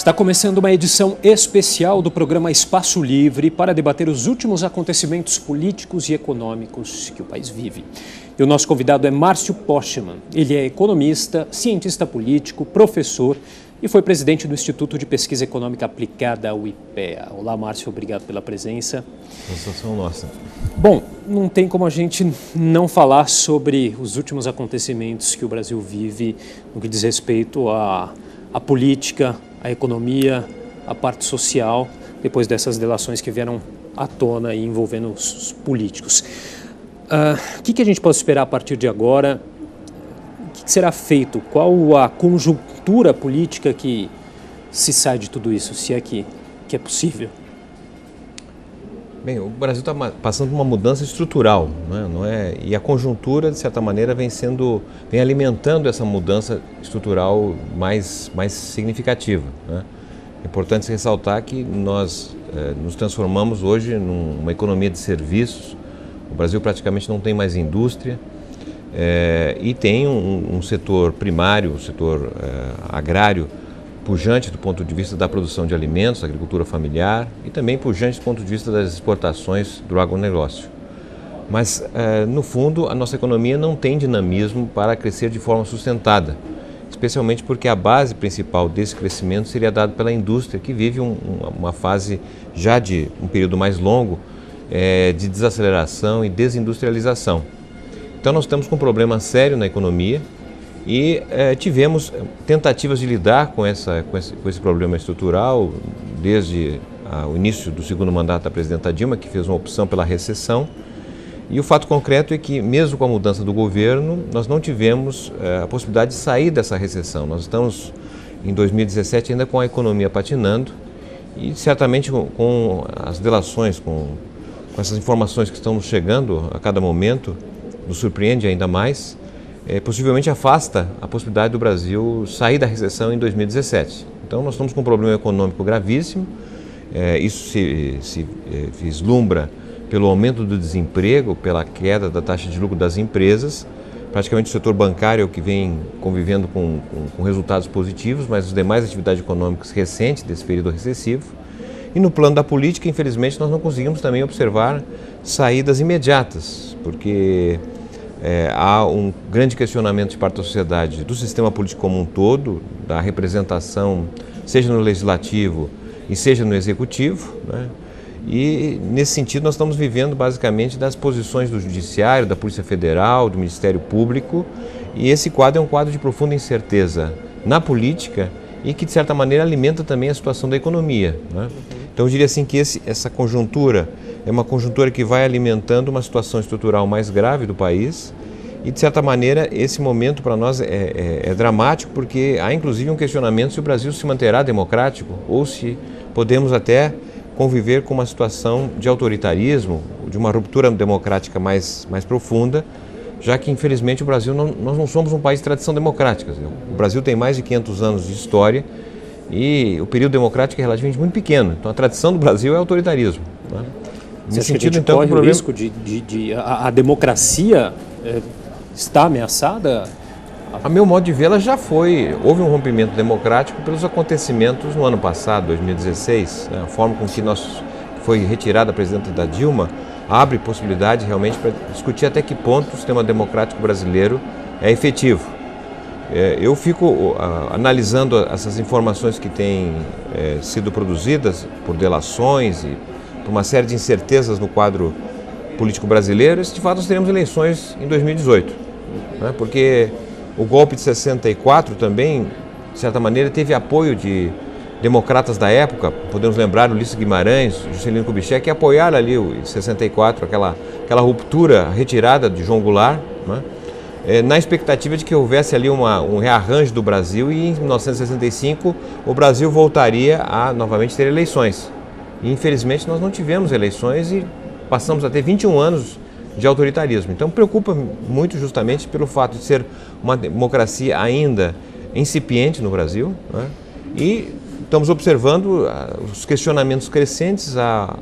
Está começando uma edição especial do programa Espaço Livre para debater os últimos acontecimentos políticos e econômicos que o país vive. E o nosso convidado é Márcio Postman. Ele é economista, cientista político, professor e foi presidente do Instituto de Pesquisa Econômica Aplicada, o IPEA. Olá, Márcio, obrigado pela presença. Sensação nossa. Bom, não tem como a gente não falar sobre os últimos acontecimentos que o Brasil vive no que diz respeito à política, à economia, à parte social, depois dessas delações que vieram à tona e envolvendo os políticos. O que a gente pode esperar a partir de agora? O que será feito? Qual a conjuntura política que se sai de tudo isso, se é que é possível? Bem, o Brasil está passando por uma mudança estrutural, não é? E a conjuntura, de certa maneira, vem alimentando essa mudança estrutural mais significativa, né? É importante ressaltar que nós nos transformamos hoje numa economia de serviços. O Brasil praticamente não tem mais indústria e tem um setor primário, um setor agrário, pujante do ponto de vista da produção de alimentos, da agricultura familiar e também pujante do ponto de vista das exportações do agronegócio. Mas, no fundo, a nossa economia não tem dinamismo para crescer de forma sustentada, especialmente porque a base principal desse crescimento seria dada pela indústria, que vive uma fase já de um período mais longo de desaceleração e desindustrialização. Então, nós estamos com um problema sério na economia e tivemos tentativas de lidar com esse problema estrutural desde o início do segundo mandato da presidenta Dilma, que fez uma opção pela recessão. E o fato concreto é que, mesmo com a mudança do governo, nós não tivemos a possibilidade de sair dessa recessão. Nós estamos, em 2017, ainda com a economia patinando e, certamente, com as delações, com essas informações que estão nos chegando a cada momento, nos surpreende ainda mais. Possivelmente afasta a possibilidade do Brasil sair da recessão em 2017. Então, nós estamos com um problema econômico gravíssimo. Isso se vislumbra pelo aumento do desemprego, pela queda da taxa de lucro das empresas. Praticamente o setor bancário é o que vem convivendo com resultados positivos, mas as demais atividades econômicas recentes desse período recessivo. E no plano da política, infelizmente, nós não conseguimos também observar saídas imediatas, porque há um grande questionamento de parte da sociedade, do sistema político como um todo, da representação, seja no legislativo e seja no executivo, né? E nesse sentido nós estamos vivendo basicamente das posições do Judiciário, da Polícia Federal, do Ministério Público, e esse quadro é um quadro de profunda incerteza na política e que de certa maneira alimenta também a situação da economia, né? Então eu diria assim que essa conjuntura é uma conjuntura que vai alimentando uma situação estrutural mais grave do país e, de certa maneira, esse momento para nós é dramático porque há, inclusive, um questionamento se o Brasil se manterá democrático ou se podemos até conviver com uma situação de autoritarismo, de uma ruptura democrática mais profunda, já que, infelizmente, o Brasil nós não somos um país de tradição democrática. O Brasil tem mais de 500 anos de história e o período democrático é relativamente muito pequeno. Então, a tradição do Brasil é autoritarismo, né? Nesse sentido, então, corre o risco de a democracia está ameaçada? A meu modo de ver, ela já foi. Houve um rompimento democrático pelos acontecimentos no ano passado, 2016. Né? A forma com que foi retirada a presidenta da Dilma abre possibilidade realmente para discutir até que ponto o sistema democrático brasileiro é efetivo. Eu fico analisando essas informações que têm sido produzidas por delações e por uma série de incertezas no quadro político brasileiro. De fato, nós teremos eleições em 2018, né? Porque o golpe de 64 também, de certa maneira, teve apoio de democratas da época. Podemos lembrar Ulisses Guimarães, Juscelino Kubitschek, que apoiaram ali em 64 aquela ruptura, a retirada de João Goulart, né? Na expectativa de que houvesse ali um rearranjo do Brasil e em 1965 o Brasil voltaria a novamente ter eleições. E, infelizmente, nós não tivemos eleições e passamos a ter 21 anos de autoritarismo. Então, preocupa muito justamente pelo fato de ser uma democracia ainda incipiente no Brasil, né? E estamos observando os questionamentos crescentes à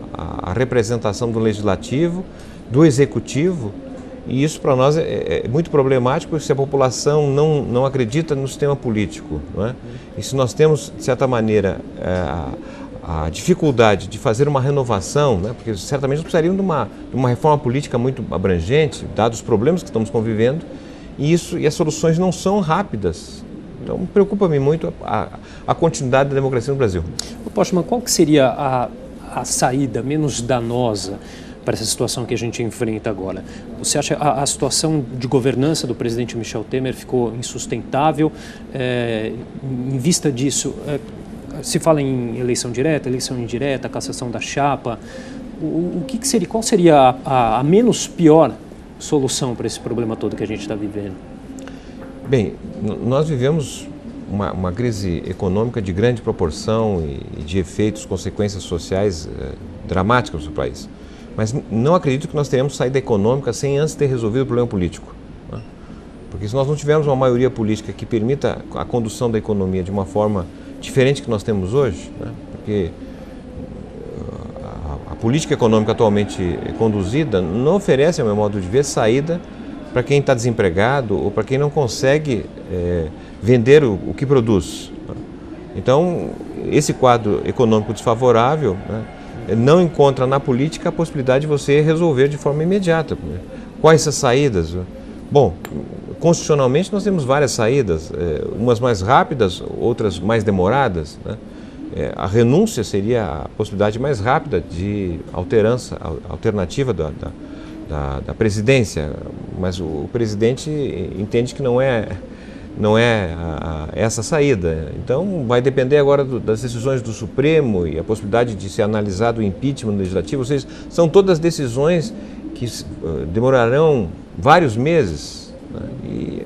representação do Legislativo, do Executivo E isso para nós é muito problemático, porque se a população não acredita no sistema político, não é? E se nós temos, de certa maneira, a dificuldade de fazer uma renovação, né? Porque certamente nós precisaríamos de uma reforma política muito abrangente, dados os problemas que estamos convivendo, e as soluções não são rápidas. Então, preocupa-me muito a continuidade da democracia no Brasil. Postman, qual que seria a saída menos danosa para essa situação que a gente enfrenta agora? Você acha a situação de governança do presidente Michel Temer ficou insustentável? Em vista disso, se fala em eleição direta, eleição indireta, cassação da chapa. Qual seria a menos pior solução para esse problema todo que a gente está vivendo? Bem, nós vivemos uma crise econômica de grande proporção e de efeitos, consequências sociais dramáticas no país. Mas não acredito que nós teremos saída econômica sem antes ter resolvido o problema político, né? Porque se nós não tivermos uma maioria política que permita a condução da economia de uma forma diferente que nós temos hoje, né? Porque a política econômica atualmente conduzida não oferece, ao meu modo de ver, saída para quem está desempregado ou para quem não consegue vender o que produz. Então, esse quadro econômico desfavorável, né, não encontra na política a possibilidade de você resolver de forma imediata. Quais as saídas? Bom, constitucionalmente nós temos várias saídas, umas mais rápidas, outras mais demoradas, né? A renúncia seria a possibilidade mais rápida de alternativa da presidência, mas o presidente entende que não é essa saída. Então vai depender agora das decisões do Supremo e a possibilidade de ser analisado o impeachment no legislativo. Ou seja, são todas decisões que demorarão vários meses, né? E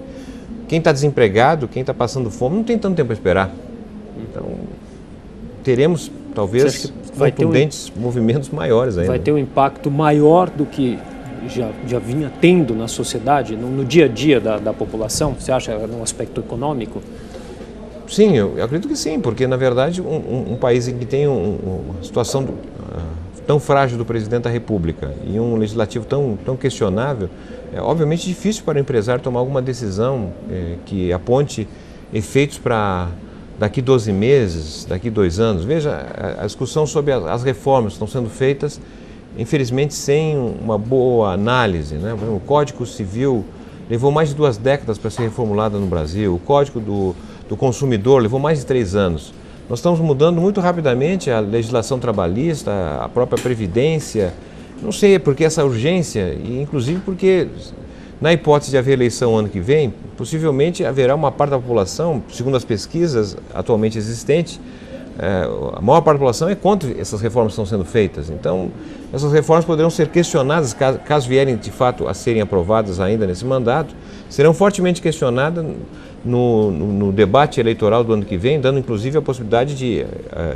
quem está desempregado, quem está passando fome, não tem tanto tempo a esperar. Então teremos talvez contundentes movimentos maiores ainda. Vai ter um impacto maior do que já vinha tendo na sociedade, no dia a dia da população, você acha, no aspecto econômico? Sim, eu acredito que sim, porque na verdade um país em que tem uma situação tão frágil do presidente da República e um legislativo tão questionável, é obviamente difícil para o empresário tomar alguma decisão que aponte efeitos para daqui 12 meses, daqui 2 anos. Veja, a discussão sobre as reformas que estão sendo feitas, infelizmente sem uma boa análise, né? O Código Civil levou mais de 2 décadas para ser reformulado no Brasil, o Código do Consumidor levou mais de 3 anos. Nós estamos mudando muito rapidamente a legislação trabalhista, a própria Previdência. Não sei por que essa urgência, e inclusive porque, na hipótese de haver eleição ano que vem, possivelmente haverá uma parte da população, segundo as pesquisas atualmente existentes, a maior parte da população é contra essas reformas que estão sendo feitas. Então, essas reformas poderão ser questionadas, caso vierem de fato a serem aprovadas ainda nesse mandato, serão fortemente questionadas no debate eleitoral do ano que vem, dando inclusive a possibilidade de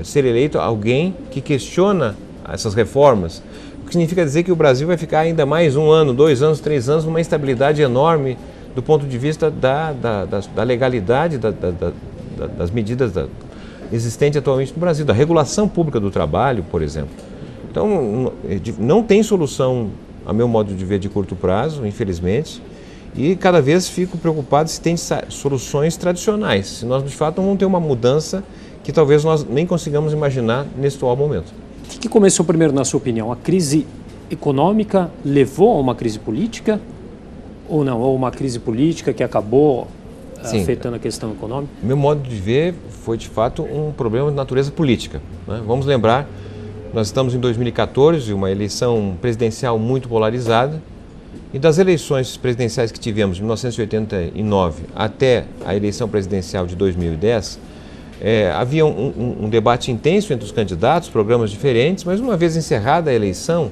ser eleito alguém que questiona essas reformas, o que significa dizer que o Brasil vai ficar ainda mais 1 ano, 2 anos, 3 anos, numa instabilidade enorme do ponto de vista da legalidade das medidas existentes atualmente no Brasil, da regulação pública do trabalho, por exemplo. Então, não tem solução, a meu modo de ver, de curto prazo, infelizmente, e cada vez fico preocupado se tem soluções tradicionais, se nós de fato não vamos ter uma mudança que talvez nós nem consigamos imaginar nesse atual momento. O que começou primeiro, na sua opinião? A crise econômica levou a uma crise política ou não? Ou uma crise política que acabou afetando a questão econômica? Meu modo de ver foi de fato um problema de natureza política, né? Vamos lembrar, nós estamos em 2014, uma eleição presidencial muito polarizada, e das eleições presidenciais que tivemos de 1989 até a eleição presidencial de 2010, havia um debate intenso entre os candidatos, programas diferentes, mas uma vez encerrada a eleição,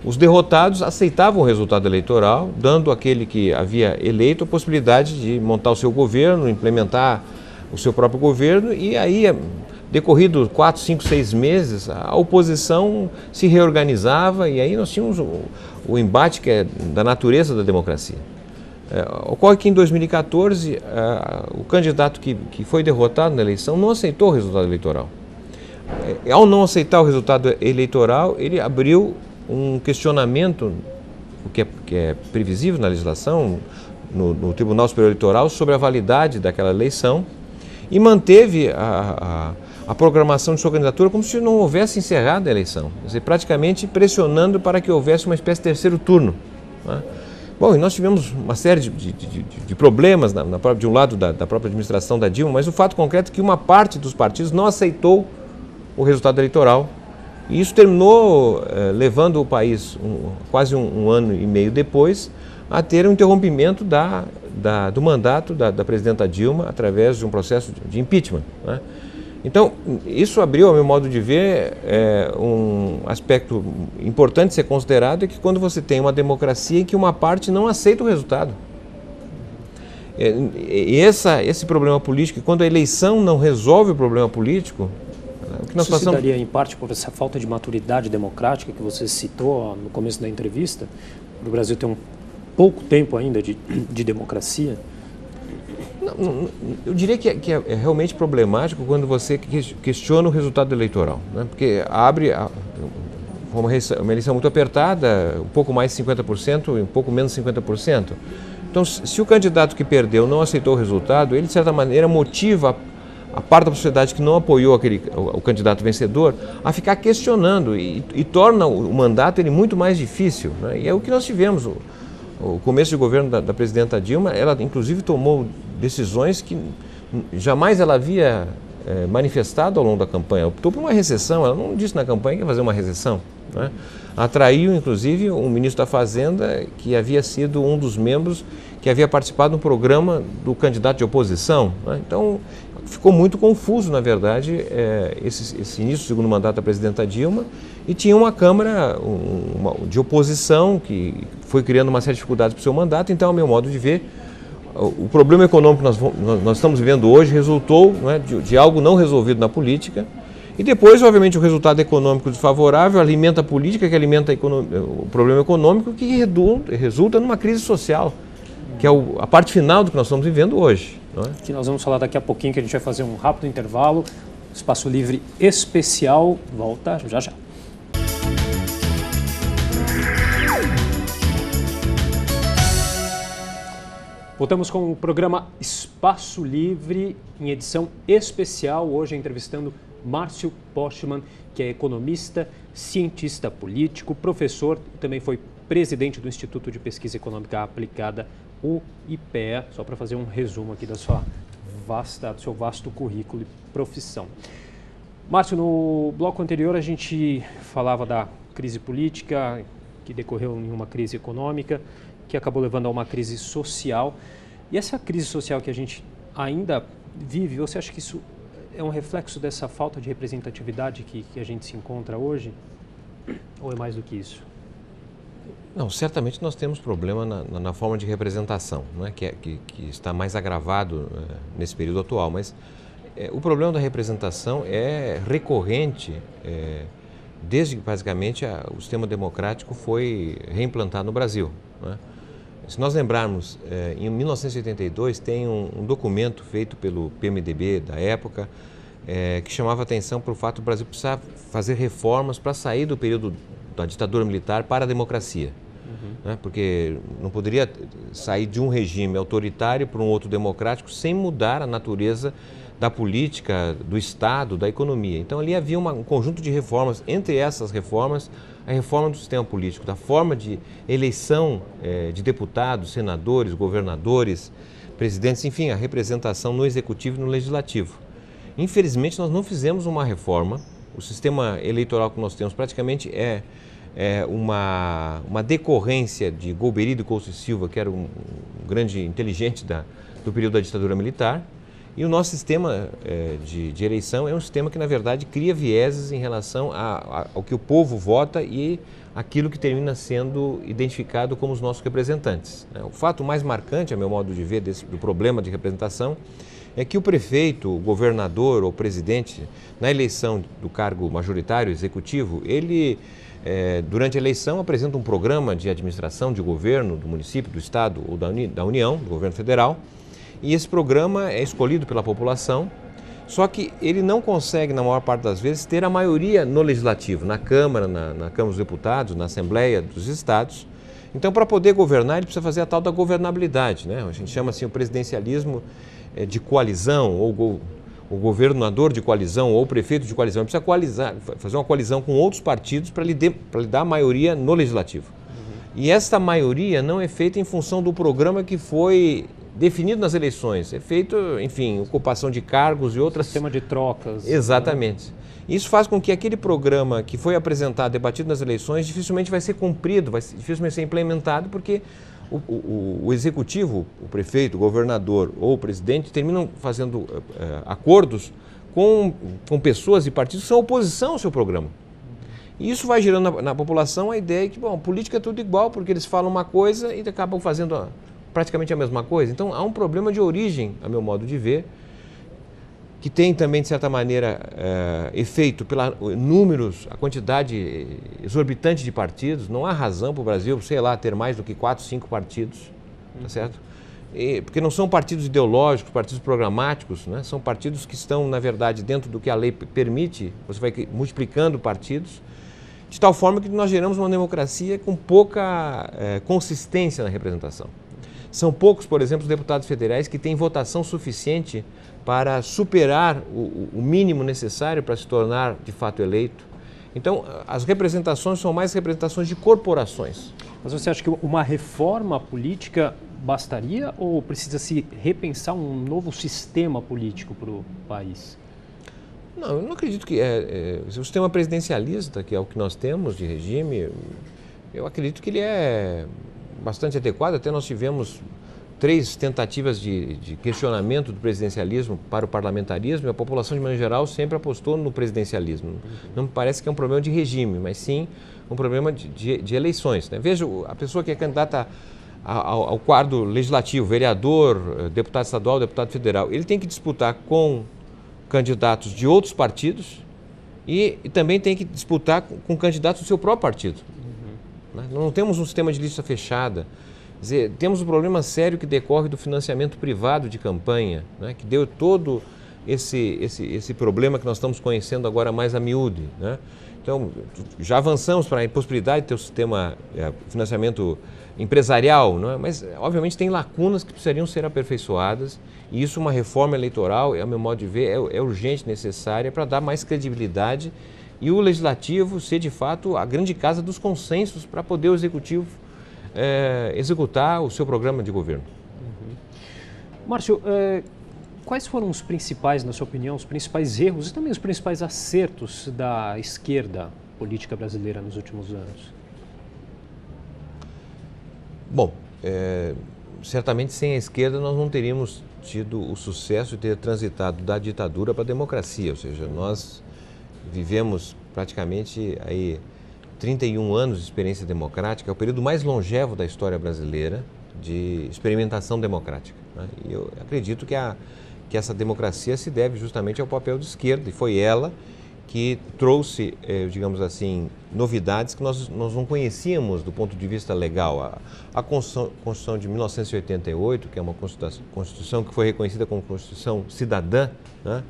os derrotados aceitavam o resultado eleitoral, dando àquele que havia eleito a possibilidade de montar o seu governo, implementar o seu próprio governo, e aí, decorrido 4, 5, 6 meses, a oposição se reorganizava e aí nós tínhamos o embate que é da natureza da democracia. Ocorre que em 2014, o candidato que foi derrotado na eleição não aceitou o resultado eleitoral. Ao não aceitar o resultado eleitoral, ele abriu um questionamento o que é previsível na legislação, no Tribunal Superior Eleitoral, sobre a validade daquela eleição, e manteve a programação de sua candidatura como se não houvesse encerrado a eleição, quer dizer, praticamente pressionando para que houvesse uma espécie de terceiro turno, né? Bom, e nós tivemos uma série de problemas de um lado da própria administração da Dilma, mas o fato concreto é que uma parte dos partidos não aceitou o resultado eleitoral, e isso terminou levando o país, quase um ano e meio depois, a ter um interrompimento do mandato da presidenta Dilma através de um processo de impeachment, né? Então, isso abriu, ao meu modo de ver, um aspecto importante de ser considerado, é que quando você tem uma democracia em que uma parte não aceita o resultado. E esse problema político, quando a eleição não resolve o problema político, o que nós passamos... Isso se daria, em parte, por essa falta de maturidade democrática que você citou no começo da entrevista, o Brasil tem pouco tempo ainda de democracia? Eu diria que é realmente problemático quando você questiona o resultado eleitoral, né? Porque abre uma eleição muito apertada, um pouco mais de 50% e um pouco menos de 50%. Então, se o candidato que perdeu não aceitou o resultado, ele, de certa maneira, motiva a parte da sociedade que não apoiou o candidato vencedor a ficar questionando e torna o mandato muito mais difícil, né? E é o que nós tivemos. O começo de governo da presidenta Dilma, ela inclusive tomou decisões que jamais ela havia manifestado ao longo da campanha. Optou por uma recessão, ela não disse na campanha que ia fazer uma recessão, né? Atraiu inclusive um ministro da Fazenda que havia sido um dos membros que havia participado do programa do candidato de oposição, né? Então ficou muito confuso, na verdade, esse início do segundo mandato da presidenta Dilma, e tinha uma Câmara de oposição que foi criando uma série de dificuldades para o seu mandato. Então, ao meu modo de ver, o problema econômico que nós estamos vivendo hoje resultou, né, de algo não resolvido na política, e depois, obviamente, o resultado econômico desfavorável alimenta a política, que alimenta o problema econômico, que resulta numa crise social, que é a parte final do que nós estamos vivendo hoje. Que nós vamos falar daqui a pouquinho, que a gente vai fazer um rápido intervalo. Espaço Livre especial volta já já. Voltamos com o programa Espaço Livre em edição especial, hoje entrevistando Márcio Postman, que é economista, cientista político, professor e também foi presidente do Instituto de Pesquisa Econômica Aplicada, o IPEA, só para fazer um resumo aqui do seu vasto currículo e profissão. Márcio, no bloco anterior a gente falava da crise política, que decorreu em uma crise econômica, que acabou levando a uma crise social. E essa crise social que a gente ainda vive, você acha que isso é um reflexo dessa falta de representatividade que a gente se encontra hoje? Ou é mais do que isso? Não, certamente nós temos problema na forma de representação, né, que está mais agravado nesse período atual, mas o problema da representação é recorrente desde que basicamente o sistema democrático foi reimplantado no Brasil, né? Se nós lembrarmos, em 1982 tem um documento feito pelo PMDB da época que chamava atenção para o fato do Brasil precisar fazer reformas para sair do período da ditadura militar para a democracia. Né? Porque não poderia sair de um regime autoritário para um outro democrático sem mudar a natureza da política, do Estado, da economia. Então ali havia um conjunto de reformas, entre essas reformas, a reforma do sistema político, da forma de eleição de deputados, senadores, governadores, presidentes, enfim, a representação no executivo e no legislativo. Infelizmente nós não fizemos uma reforma, o sistema eleitoral que nós temos praticamente é uma decorrência de Golbery e Couto e Silva, que era um grande inteligente do período da ditadura militar. E o nosso sistema de eleição é um sistema que, na verdade, cria vieses em relação ao que o povo vota e aquilo que termina sendo identificado como os nossos representantes. O fato mais marcante, a meu modo de ver, do problema de representação é que o prefeito, o governador ou presidente, na eleição do cargo majoritário executivo, ele, durante a eleição, apresenta um programa de administração de governo do município, do estado ou da União, do governo federal. E esse programa é escolhido pela população, só que ele não consegue, na maior parte das vezes, ter a maioria no Legislativo, na Câmara, na Câmara dos Deputados, na Assembleia dos Estados. Então, para poder governar, ele precisa fazer a tal da governabilidade, né? A gente chama assim o presidencialismo de coalizão, ou o governador de coalizão, ou o prefeito de coalizão. Ele precisa coalizar, fazer uma coalizão com outros partidos para lhe dar maioria no legislativo. E esta maioria não é feita em função do programa que foi definido nas eleições. É feito, enfim, ocupação de cargos e outras... Sistema de trocas. Exatamente. Né? Isso faz com que aquele programa que foi apresentado, debatido nas eleições, dificilmente vai ser cumprido, dificilmente ser implementado, porque o executivo, o prefeito, o governador ou o presidente terminam fazendo acordos com pessoas e partidos que são oposição ao seu programa. E isso vai gerando na população a ideia de que, bom, política é tudo igual, porque eles falam uma coisa e acabam fazendo praticamente a mesma coisa. Então, há um problema de origem, a meu modo de ver, que tem também, de certa maneira, efeito pelos números, a quantidade exorbitante de partidos. Não há razão para o Brasil, sei lá, ter mais do que 4, 5 partidos, tá certo? Porque não são partidos ideológicos, partidos programáticos, né? São partidos que estão, na verdade, dentro do que a lei permite. Você vai multiplicando partidos, de tal forma que nós geramos uma democracia com pouca consistência na representação. São poucos, por exemplo, os deputados federais que têm votação suficiente para superar o mínimo necessário para se tornar, de fato, eleito. Então, as representações são mais representações de corporações. Mas você acha que uma reforma política bastaria ou precisa se repensar um novo sistema político para o país? Não, eu não acredito que o sistema presidencialista, que é o que nós temos de regime, eu acredito que ele é bastante adequado. Até nós tivemos 3 tentativas de questionamento do presidencialismo para o parlamentarismo, e a população, de maneira geral, sempre apostou no presidencialismo. Não me parece que é um problema de regime, mas sim um problema de eleições, né? Veja, a pessoa que é candidata ao quadro legislativo, vereador, deputado estadual, deputado federal, ele tem que disputar com candidatos de outros partidos e também tem que disputar com candidatos do seu próprio partido. Né? Não temos um sistema de lista fechada. Quer dizer, temos um problema sério que decorre do financiamento privado de campanha, né? Que deu todo esse problema que nós estamos conhecendo agora mais a miúde, né? Então, já avançamos para a impossibilidade de ter o sistema financiamento empresarial, não é? Mas, obviamente, tem lacunas que precisariam ser aperfeiçoadas, e isso, uma reforma eleitoral, a meu modo de ver, é urgente, necessária para dar mais credibilidade e o legislativo ser, de fato, a grande casa dos consensos para poder o executivo executar o seu programa de governo. Márcio, quais foram os principais, na sua opinião, os principais erros e também os principais acertos da esquerda política brasileira nos últimos anos? Bom, certamente sem a esquerda nós não teríamos tido o sucesso de ter transitado da ditadura para a democracia, ou seja, nós vivemos praticamente aí 31 anos de experiência democrática, é o período mais longevo da história brasileira de experimentação democrática, né? E eu acredito que essa democracia se deve justamente ao papel de esquerda, e foi ela que trouxe, digamos assim, novidades que nós não conhecíamos do ponto de vista legal. A Constituição de 1988, que é uma Constituição que foi reconhecida como Constituição cidadã, né?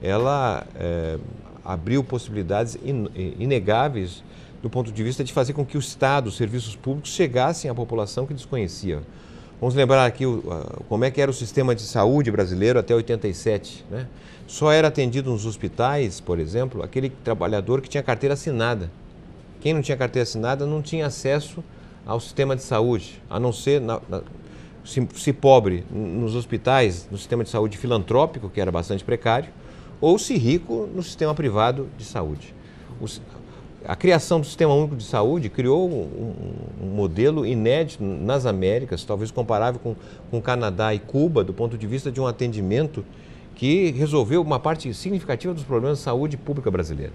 Ela abriu possibilidades inegáveis do ponto de vista de fazer com que o Estado, os serviços públicos chegassem à população que desconhecia. Vamos lembrar aqui como é que era o sistema de saúde brasileiro até 87, né? Só era atendido nos hospitais, por exemplo, aquele trabalhador que tinha carteira assinada. Quem não tinha carteira assinada não tinha acesso ao sistema de saúde, a não ser, se pobre, nos hospitais, no sistema de saúde filantrópico, que era bastante precário, ou se rico no sistema privado de saúde. A criação do Sistema Único de Saúde criou um modelo inédito nas Américas, talvez comparável com o Canadá e Cuba, do ponto de vista de um atendimento que resolveu uma parte significativa dos problemas de saúde pública brasileira.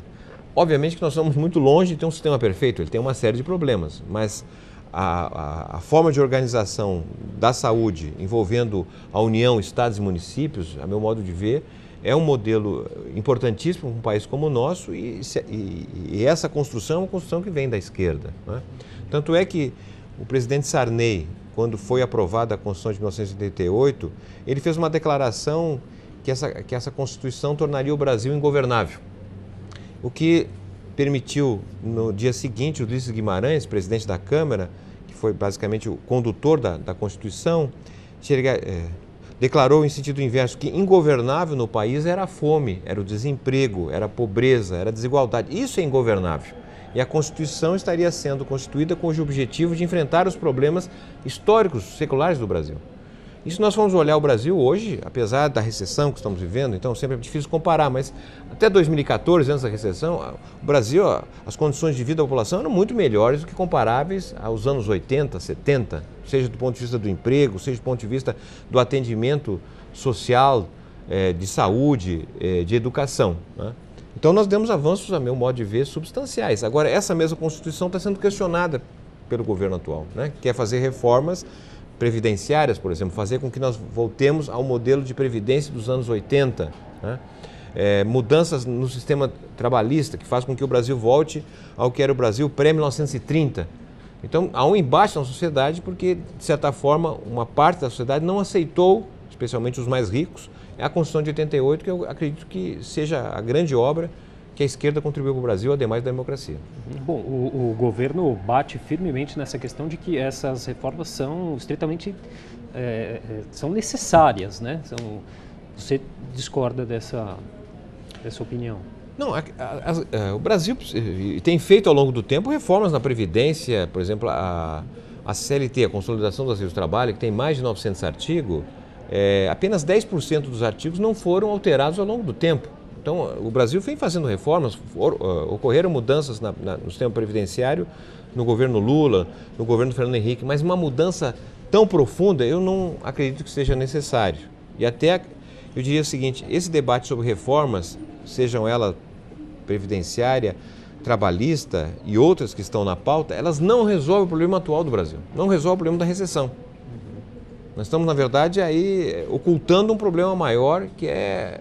Obviamente que nós estamos muito longe de ter um sistema perfeito, ele tem uma série de problemas, mas a forma de organização da saúde envolvendo a União, estados e municípios, a meu modo de ver, é um modelo importantíssimo para um país como o nosso, e essa construção é uma construção que vem da esquerda, né? Tanto é que o presidente Sarney, quando foi aprovada a Constituição de 1988, ele fez uma declaração que essa Constituição tornaria o Brasil ingovernável. O que permitiu, no dia seguinte, o Ulisses Guimarães, presidente da Câmara, que foi basicamente o condutor da Constituição, declarou em sentido inverso que ingovernável no país era a fome, era o desemprego, era a pobreza, era a desigualdade. Isso é ingovernável. E a Constituição estaria sendo constituída com o objetivo de enfrentar os problemas históricos, seculares do Brasil. E se nós formos olhar o Brasil hoje, apesar da recessão que estamos vivendo, então sempre é difícil comparar, mas até 2014, antes da recessão, o Brasil, as condições de vida da população eram muito melhores do que comparáveis aos anos 80, 70, seja do ponto de vista do emprego, seja do ponto de vista do atendimento social, de saúde, de educação, né? Então nós demos avanços, a meu modo de ver, substanciais. Agora, essa mesma Constituição está sendo questionada pelo governo atual, né? Quer fazer reformas previdenciárias, por exemplo, fazer com que nós voltemos ao modelo de previdência dos anos 80, né? Mudanças no sistema trabalhista, que faz com que o Brasil volte ao que era o Brasil pré-1930. Então, há um embate na sociedade porque, de certa forma, uma parte da sociedade não aceitou, especialmente os mais ricos, a Constituição de 88, que eu acredito que seja a grande obra que a esquerda contribuiu para o Brasil, ademais da democracia. Bom, o governo bate firmemente nessa questão de que essas reformas são estritamente são necessárias, né? Você discorda dessa opinião? Não, o Brasil tem feito ao longo do tempo reformas na Previdência, por exemplo, a CLT, a Consolidação das Leis do Trabalho, que tem mais de 900 artigos, apenas 10% dos artigos não foram alterados ao longo do tempo. Então, o Brasil vem fazendo reformas, ocorreram mudanças no sistema previdenciário no governo Lula, no governo Fernando Henrique, mas uma mudança tão profunda eu não acredito que seja necessário. E até, eu diria o seguinte, esse debate sobre reformas, sejam elas previdenciária, trabalhista e outras que estão na pauta, elas não resolvem o problema atual do Brasil, não resolvem o problema da recessão. Nós estamos, na verdade, aí ocultando um problema maior, que é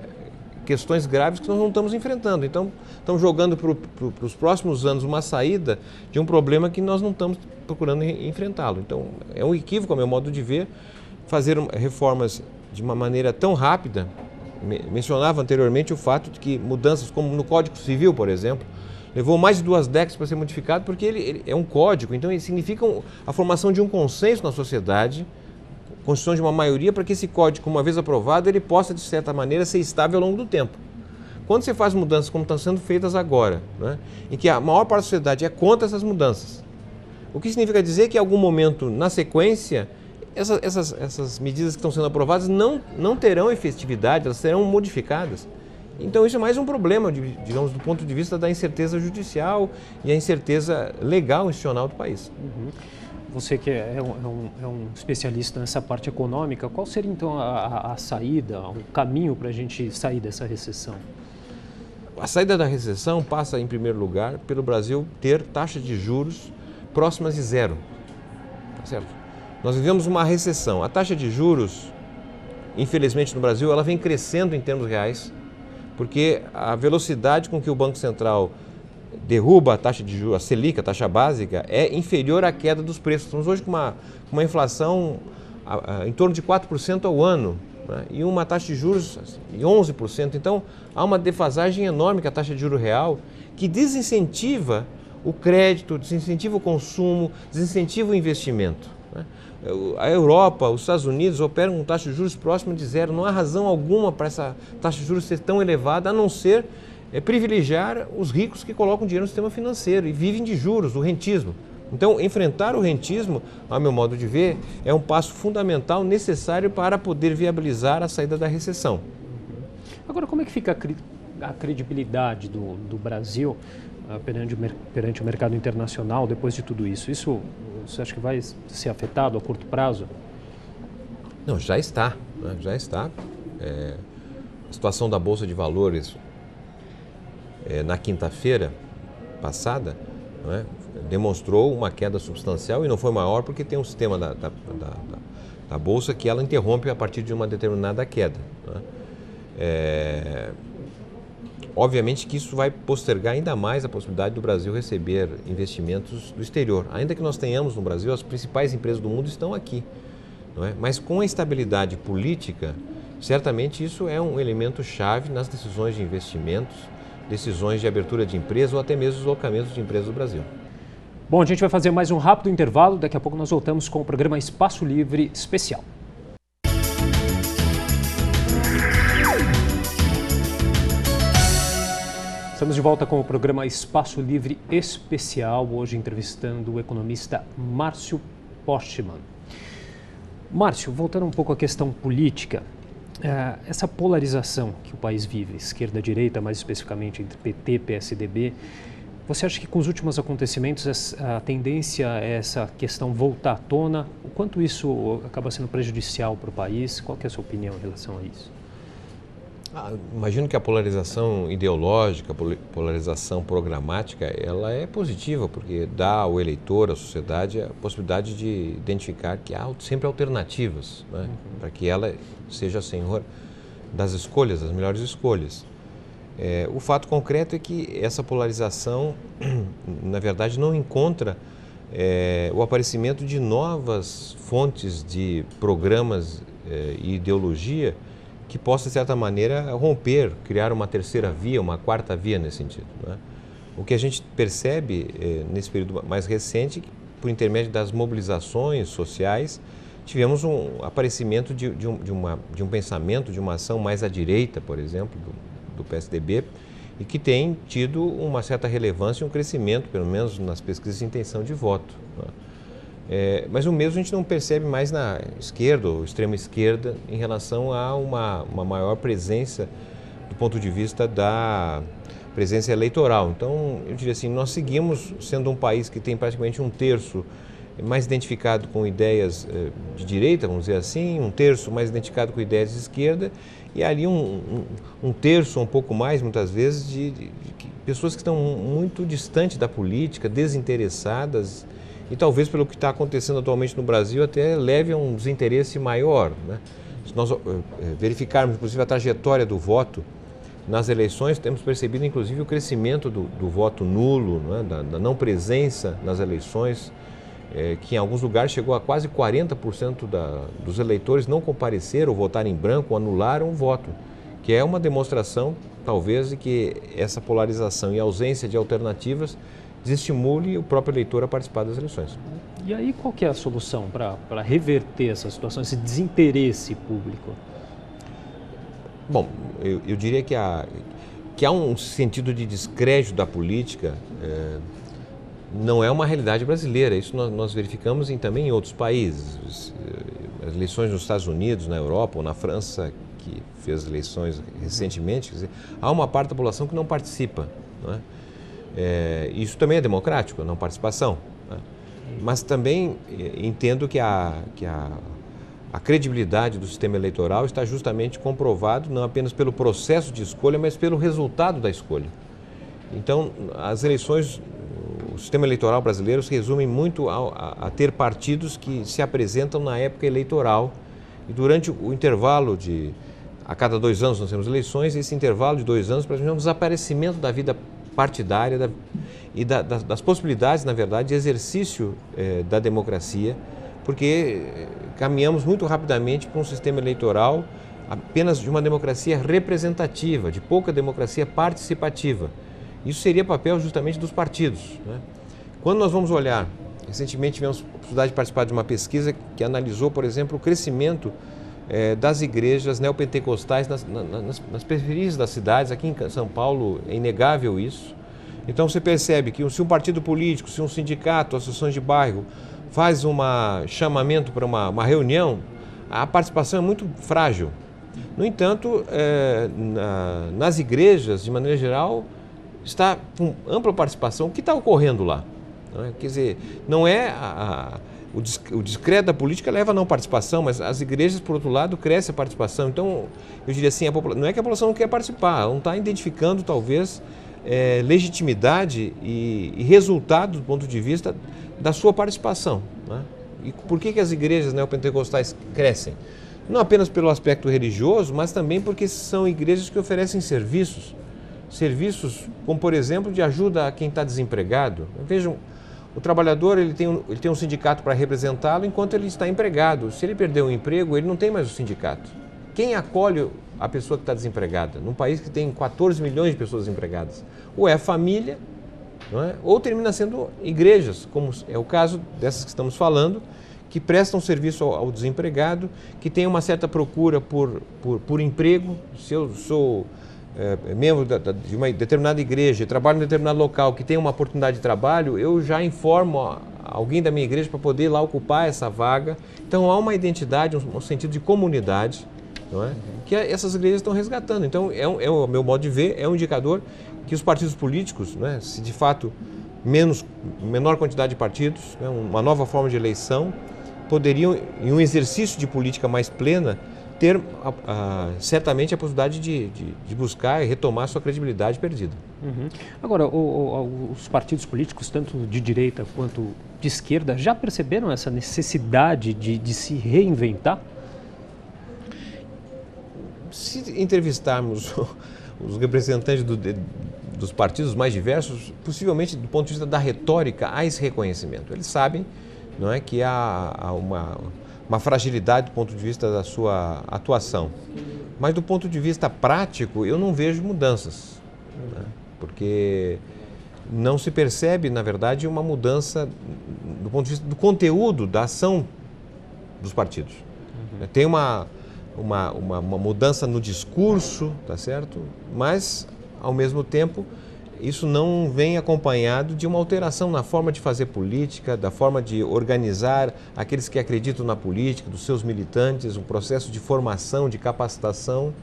questões graves que nós não estamos enfrentando. Então, estamos jogando para os próximos anos uma saída de um problema que nós não estamos procurando enfrentá-lo. Então, é um equívoco, ao meu modo de ver, fazer reformas de uma maneira tão rápida. Mencionava anteriormente o fato de que mudanças como no Código Civil, por exemplo, levou mais de 2 décadas para ser modificado porque ele é um código, então ele significa a formação de um consenso na sociedade, construção de uma maioria para que esse código, uma vez aprovado, ele possa, de certa maneira, ser estável ao longo do tempo. Quando você faz mudanças como estão sendo feitas agora, né, em que a maior parte da sociedade é contra essas mudanças, o que significa dizer que em algum momento, na sequência, essas medidas que estão sendo aprovadas não terão efetividade, elas serão modificadas. Então isso é mais um problema, digamos, do ponto de vista da incerteza judicial e a incerteza legal institucional do país. Uhum. Você que é um especialista nessa parte econômica, qual seria então a saída, o caminho para a gente sair dessa recessão? A saída da recessão passa, em primeiro lugar, pelo Brasil ter taxas de juros próximas de zero. Tá certo? Nós vivemos uma recessão. A taxa de juros, infelizmente no Brasil, ela vem crescendo em termos reais, porque a velocidade com que o Banco Central derruba a taxa de juros, a Selic, a taxa básica, é inferior à queda dos preços. Estamos hoje com uma inflação em torno de 4% ao ano, né? E uma taxa de juros de 11%. Então, há uma defasagem enorme com a taxa de juros real que desincentiva o crédito, desincentiva o consumo, desincentiva o investimento, né? A Europa, os Estados Unidos operam com taxa de juros próxima de zero. Não há razão alguma para essa taxa de juros ser tão elevada, a não ser privilegiar os ricos que colocam dinheiro no sistema financeiro e vivem de juros, do rentismo. Então, enfrentar o rentismo, a meu modo de ver, é um passo fundamental, necessário para poder viabilizar a saída da recessão. Agora, como é que fica a credibilidade do Brasil perante o mercado internacional depois de tudo isso? Isso você acha que vai ser afetado a curto prazo? Não, já está. Né? Já está. A situação da Bolsa de Valores na quinta-feira passada, né, demonstrou uma queda substancial e não foi maior porque tem um sistema da Bolsa que ela interrompe a partir de uma determinada queda, né? Obviamente que isso vai postergar ainda mais a possibilidade do Brasil receber investimentos do exterior. Ainda que nós tenhamos no Brasil, as principais empresas do mundo estão aqui, não é? Mas com a estabilidade política, certamente isso é um elemento chave nas decisões de investimentos, decisões de abertura de empresa ou até mesmo deslocamentos de empresas do Brasil. Bom, a gente vai fazer mais um rápido intervalo. Daqui a pouco nós voltamos com o programa Espaço Livre Especial. Estamos de volta com o programa Espaço Livre Especial, hoje entrevistando o economista Márcio Postman. Márcio, voltando um pouco à questão política, essa polarização que o país vive, esquerda-direita, mais especificamente entre PT e PSDB, você acha que com os últimos acontecimentos a tendência é essa questão voltar à tona? O quanto isso acaba sendo prejudicial para o país? Qual que é a sua opinião em relação a isso? Imagino que a polarização ideológica, a polarização programática, ela é positiva, porque dá ao eleitor, à sociedade, a possibilidade de identificar que há sempre alternativas, né? Para que ela seja senhor das escolhas, das melhores escolhas. O fato concreto é que essa polarização, na verdade, não encontra o aparecimento de novas fontes de programas e ideologia que possa, de certa maneira, romper, criar uma terceira via, uma quarta via nesse sentido, né? O que a gente percebe nesse período mais recente, por intermédio das mobilizações sociais, tivemos um aparecimento de um pensamento, de uma ação mais à direita, por exemplo, do PSDB, e que tem tido uma certa relevância e um crescimento, pelo menos nas pesquisas de intenção de voto, né? Mas o mesmo a gente não percebe mais na esquerda ou extrema esquerda em relação a uma maior presença do ponto de vista da presença eleitoral. Então, eu diria assim, nós seguimos sendo um país que tem praticamente um terço mais identificado com ideias de direita, vamos dizer assim, um terço mais identificado com ideias de esquerda e ali um terço, um pouco mais, muitas vezes, de pessoas que estão muito distantes da política, desinteressadas, e talvez pelo que está acontecendo atualmente no Brasil até leve a um desinteresse maior, né? Se nós verificarmos, inclusive, a trajetória do voto nas eleições, temos percebido, inclusive, o crescimento do voto nulo, né? Da não presença nas eleições, que em alguns lugares chegou a quase 40% dos eleitores não compareceram, ou votaram em branco, ou anularam o voto, que é uma demonstração, talvez, de que essa polarização e ausência de alternativas desestimule o próprio eleitor a participar das eleições. E aí qual que é a solução para reverter essa situação, esse desinteresse público? Bom, eu diria que há um sentido de descrédito da política, não é uma realidade brasileira, isso nós verificamos também em outros países. As eleições nos Estados Unidos, na Europa ou na França, que fez eleições recentemente, quer dizer, há uma parte da população que não participa, não é? Isso também é democrático, a não participação, né? Mas também entendo que a credibilidade do sistema eleitoral está justamente comprovado não apenas pelo processo de escolha, mas pelo resultado da escolha. Então, as eleições, o sistema eleitoral brasileiro se resume muito a ter partidos que se apresentam na época eleitoral e durante o intervalo a cada 2 anos nós temos eleições, esse intervalo de 2 anos para o desaparecimento da vida partidária e das possibilidades, na verdade, de exercício da democracia, porque caminhamos muito rapidamente para um sistema eleitoral apenas de uma democracia representativa, de pouca democracia participativa. Isso seria papel justamente dos partidos, né? Quando nós vamos olhar, recentemente tivemos a oportunidade de participar de uma pesquisa que analisou, por exemplo, o crescimento das igrejas neopentecostais nas periferias das cidades. Aqui em São Paulo é inegável isso. Então você percebe que se um partido político, se um sindicato, associações de bairro faz um chamamento para uma reunião, a participação é muito frágil. No entanto, nas igrejas, de maneira geral, está com ampla participação. O que está ocorrendo lá? Não é? Quer dizer, não é o descrédito da política leva a não participação, mas as igrejas, por outro lado, cresce a participação. Então, eu diria assim, não é que a população não quer participar, ela não está identificando, talvez, legitimidade e resultado do ponto de vista da sua participação, né? E por que as igrejas neopentecostais crescem? Não apenas pelo aspecto religioso, mas também porque são igrejas que oferecem serviços como, por exemplo, de ajuda a quem está desempregado. Vejam, o trabalhador ele tem um sindicato para representá-lo enquanto ele está empregado. Se ele perder o emprego, ele não tem mais o sindicato. Quem acolhe a pessoa que está desempregada? Num país que tem 14 milhões de pessoas desempregadas. Ou é a família, não é? Ou termina sendo igrejas, como é o caso dessas que estamos falando, que prestam serviço ao desempregado, que tem uma certa procura por emprego. Se eu sou membro de uma determinada igreja, trabalho em um determinado local, que tem uma oportunidade de trabalho, eu já informo alguém da minha igreja para poder ir lá ocupar essa vaga. Então há uma identidade, um sentido de comunidade, não é? Que essas igrejas estão resgatando. Então, o meu modo de ver, é um indicador que os partidos políticos, né, se de fato menor quantidade de partidos, né, uma nova forma de eleição, poderiam, em um exercício de política mais plena, ter certamente a possibilidade de buscar e retomar sua credibilidade perdida. Uhum. Agora, os partidos políticos, tanto de direita quanto de esquerda, já perceberam essa necessidade de se reinventar? Se entrevistarmos os representantes dos partidos mais diversos, possivelmente do ponto de vista da retórica, há esse reconhecimento. Eles sabem, não é, que há uma fragilidade do ponto de vista da sua atuação. Mas do ponto de vista prático, eu não vejo mudanças, né? Porque não se percebe, na verdade, uma mudança do ponto de vista do conteúdo da ação dos partidos. Uhum. Tem uma mudança no discurso, tá certo? Mas, ao mesmo tempo, isso não vem acompanhado de uma alteração na forma de fazer política, da forma de organizar aqueles que acreditam na política, dos seus militantes, um processo de formação, de capacitação.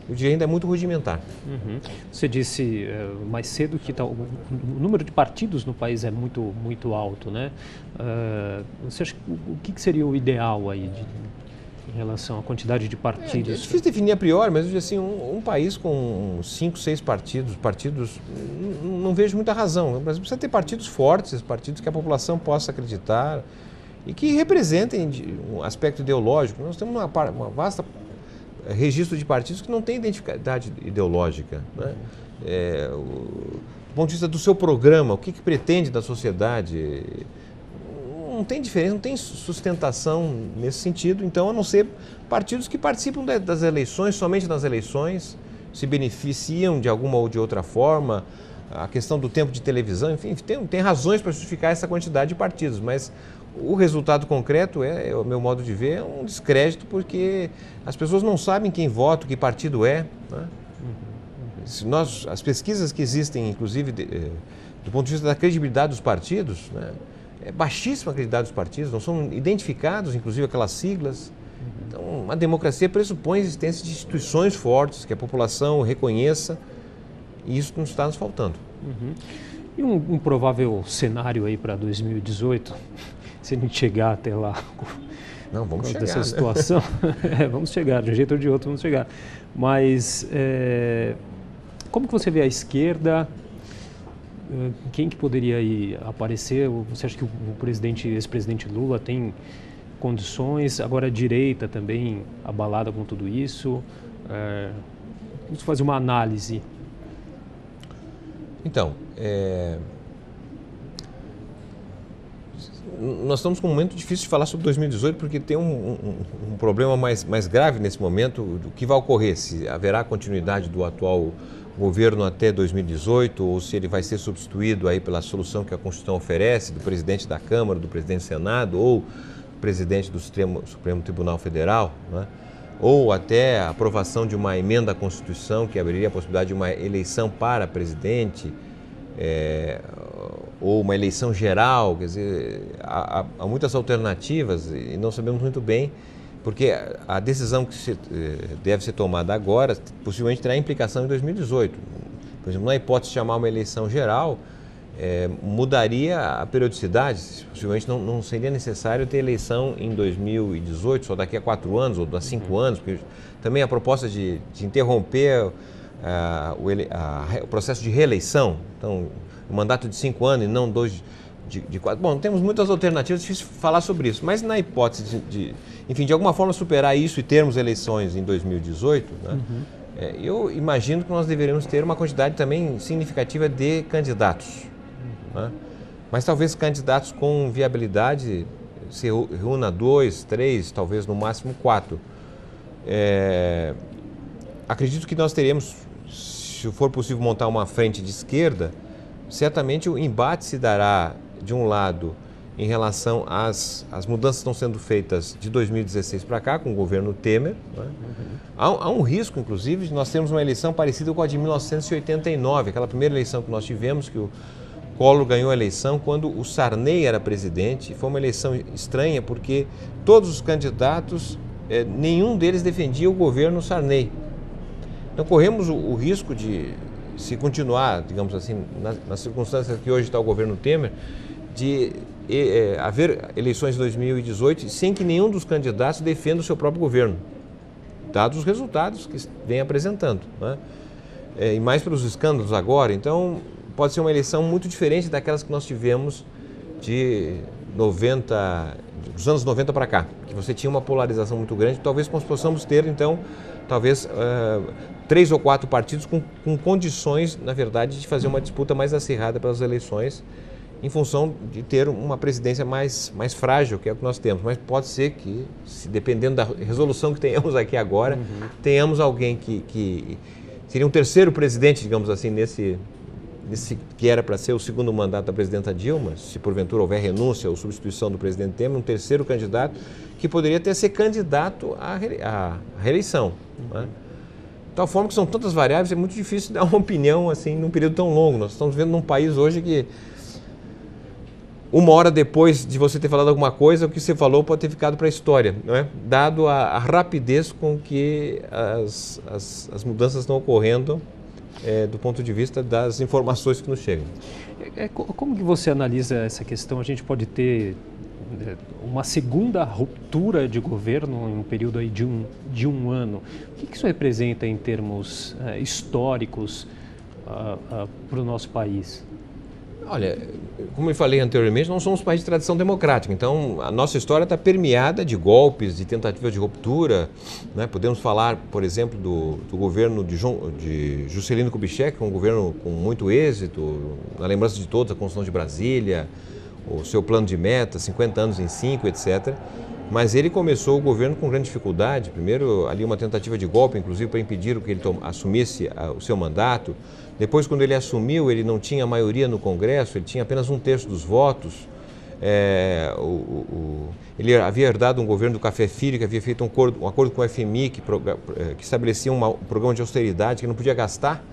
Eu diria ainda é muito rudimentar. Uhum. Você disse mais cedo que o número de partidos no país é muito, muito alto, né? Você acha, o que seria o ideal aí em relação à quantidade de partidos? É difícil definir a priori, mas assim, um país com 5, 6 partidos, não vejo muita razão. O Brasil precisa ter partidos fortes, partidos que a população possa acreditar e que representem um aspecto ideológico. Nós temos uma vasta registro de partidos que não tem identidade ideológica, né? Do ponto de vista do seu programa, o que pretende da sociedade, não tem diferença, não tem sustentação nesse sentido. Então, a não ser partidos que participam das eleições, somente nas eleições, se beneficiam de alguma ou de outra forma, a questão do tempo de televisão, enfim, tem razões para justificar essa quantidade de partidos, mas o resultado concreto o meu modo de ver, é um descrédito, porque as pessoas não sabem quem vota, que partido é, né? As pesquisas que existem, inclusive, do ponto de vista da credibilidade dos partidos, né, é baixíssima a credibilidade dos partidos, não são identificados, inclusive, aquelas siglas. Então, a democracia pressupõe a existência de instituições fortes, que a população reconheça, e isso não está nos faltando. Uhum. E um provável cenário aí para 2018, se a gente chegar até lá, não, vamos chegar, dessa né? situação, vamos chegar, de um jeito ou de outro vamos chegar. Mas como que você vê a esquerda? Quem que poderia aí aparecer? Você acha que o ex-presidente Lula tem condições? Agora a direita também abalada com tudo isso? Vamos fazer uma análise. Então, nós estamos com um momento difícil de falar sobre 2018, porque tem um problema mais grave nesse momento, do que vai ocorrer, se haverá continuidade do atual governo até 2018, ou se ele vai ser substituído aí pela solução que a Constituição oferece, do presidente da Câmara, do presidente do Senado, ou presidente do Supremo Tribunal Federal, né? Ou até a aprovação de uma emenda à Constituição que abriria a possibilidade de uma eleição para presidente, ou uma eleição geral. Quer dizer, há muitas alternativas e não sabemos muito bem, porque a decisão que deve ser tomada agora possivelmente terá implicação em 2018. Por exemplo, na hipótese de chamar uma eleição geral, mudaria a periodicidade. Possivelmente não seria necessário ter eleição em 2018, só daqui a 4 anos ou daqui a 5 anos, porque também a proposta de interromper o processo de reeleição, então, um mandato de 5 anos e não 2 de 4. Bom, temos muitas alternativas, é difícil falar sobre isso, mas na hipótese de alguma forma superar isso e termos eleições em 2018, né? Eu imagino que nós deveremos ter uma quantidade também significativa de candidatos, né? Mas talvez candidatos com viabilidade se reúna 2, 3, talvez no máximo 4. Acredito que nós teremos, se for possível montar uma frente de esquerda, certamente o embate se dará, de um lado, em relação às mudanças que estão sendo feitas de 2016 para cá, com o governo Temer. Né? Há um risco, inclusive, de nós termos uma eleição parecida com a de 1989, aquela primeira eleição que nós tivemos, que o Collor ganhou a eleição quando o Sarney era presidente. Foi uma eleição estranha, porque todos os candidatos, nenhum deles defendia o governo Sarney. Então corremos o risco de, se continuar, digamos assim, nas circunstâncias que hoje está o governo Temer, de haver eleições em 2018 sem que nenhum dos candidatos defenda o seu próprio governo, dados os resultados que vem apresentando, né? E mais pelos escândalos agora. Então pode ser uma eleição muito diferente daquelas que nós tivemos dos anos 90 para cá, que você tinha uma polarização muito grande. Talvez nós possamos ter, então, talvez 3 ou 4 partidos com condições, na verdade, de fazer uma disputa mais acirrada pelas eleições, em função de ter uma presidência mais frágil, que é o que nós temos. Mas pode ser que, dependendo da resolução que tenhamos aqui agora, tenhamos alguém que seria um terceiro presidente, digamos assim, nesse que era para ser o segundo mandato da presidenta Dilma, se porventura houver renúncia ou substituição do presidente Temer, um terceiro candidato que poderia até ser candidato à reeleição. Né? De tal forma que são tantas variáveis, é muito difícil dar uma opinião assim num período tão longo. Nós estamos vendo num país hoje que uma hora depois de você ter falado alguma coisa, o que você falou pode ter ficado para a história, não é? Dado a rapidez com que as mudanças estão ocorrendo do ponto de vista das informações que nos chegam. Como que você analisa essa questão? A gente pode ter uma segunda ruptura de governo em um período aí de um ano. O que isso representa em termos históricos para o nosso país? Olha, como eu falei anteriormente, nós somos um país de tradição democrática, então a nossa história está permeada de golpes, de tentativas de ruptura, né? Podemos falar, por exemplo, do governo de Juscelino Kubitschek, um governo com muito êxito, na lembrança de todos, a Constituição de Brasília, o seu plano de meta, 50 anos em 5, etc. Mas ele começou o governo com grande dificuldade, primeiro ali uma tentativa de golpe, inclusive para impedir que ele assumisse o seu mandato. Depois, quando ele assumiu, ele não tinha maioria no Congresso, ele tinha apenas 1/3 dos votos. Ele havia herdado um governo do Café Filho, que havia feito um acordo com o FMI, que estabelecia um programa de austeridade que não podia gastar.